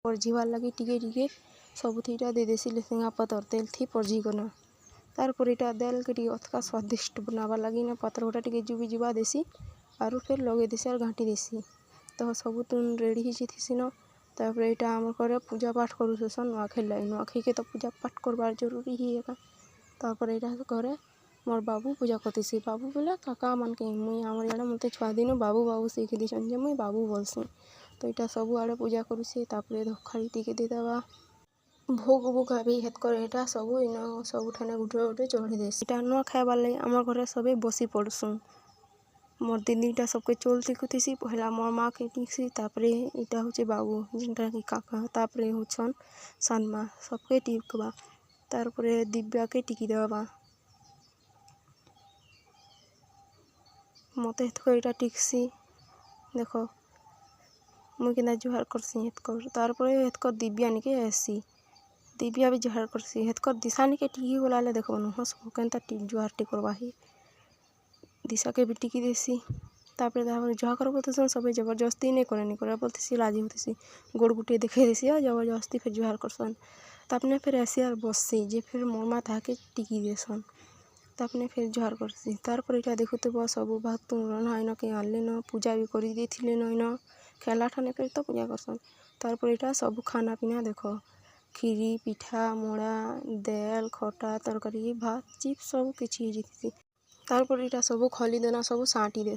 परझीवार लगी टिके टिके सबुथिटा दे देसी लेसिंगा पतर तेल थी परझीगना तारपर इटा देल के टिके अतका स्वादिष्ट बनाबार लगी ना पत्रटा टिके जुबी जुबा देसी आरु फिर लगे देसी और घाटी देसी तो सब तुम रेडी ही थीसी न तापर इटा आम करे पूजा पाठ करूसन नुआखाई लगी नुआखाई के तो पूजा पाठ करवार जरूरी ही है तापर इटा करे मोर बाबू पूजा करतीसी बाबू बोले काका मन के मुई आमर इड़े मते छुआ दिन बाबू बाबू सीख दीछन जे मुई बाबू बोलसी तो इटा सब आड़े पूजा करूसी तापर धखाड़ी टिके देदेबा भोग भोग भी हेत करे इटा सब इन सब ठाने गुटे गुटे चढ़ी देसी इटा नुआ खाइबार लगी आमर घरे सबे बसी पड़सुँ मोर दीदीटा सबके चलती कुतीसी पहला मोर माँ के टिकसी तापरे इटा होचे बाबू जिनटा कि काका तापरे होछन सानमा सबके टिकबा तारपरे दिव्या के टिकी देबा मते हेतको इटा टिकसी देखो मुई केना जुहार करसी हेतकर तारपरे हेतकर दिव्या निके ऐसी दिव्या भी जुहार करसी हेतकर दिशा निके टिकी बोलाले देखो हंस केनता जुहार टी करवाही दिशा के भी टिकी देसी तापर जुहा कर बोलते सब जबरदस्ती नहीं करे बोलते राजी होती गोड़ गुटिए देखे देसी और जबरदस्ती फिर जुहार करसन तापने फिर ऐसी और बससी जे फिर मोर माँ ताके टिकी देसन तापने फिर जुहार करसी तारपर इटा देखुते बस सब भात तुम इन के आनले न पूजा भी कर देथिले न इन खेला ठाने फिर तो पूजा करसन तारपर इटा सब खाना पीना देखो खीरी पिठा मोड़ा देल खटा तरकारी भात चिप्स सब किछि जीती तारपर इटा सब खली देना सब साँटी देसन।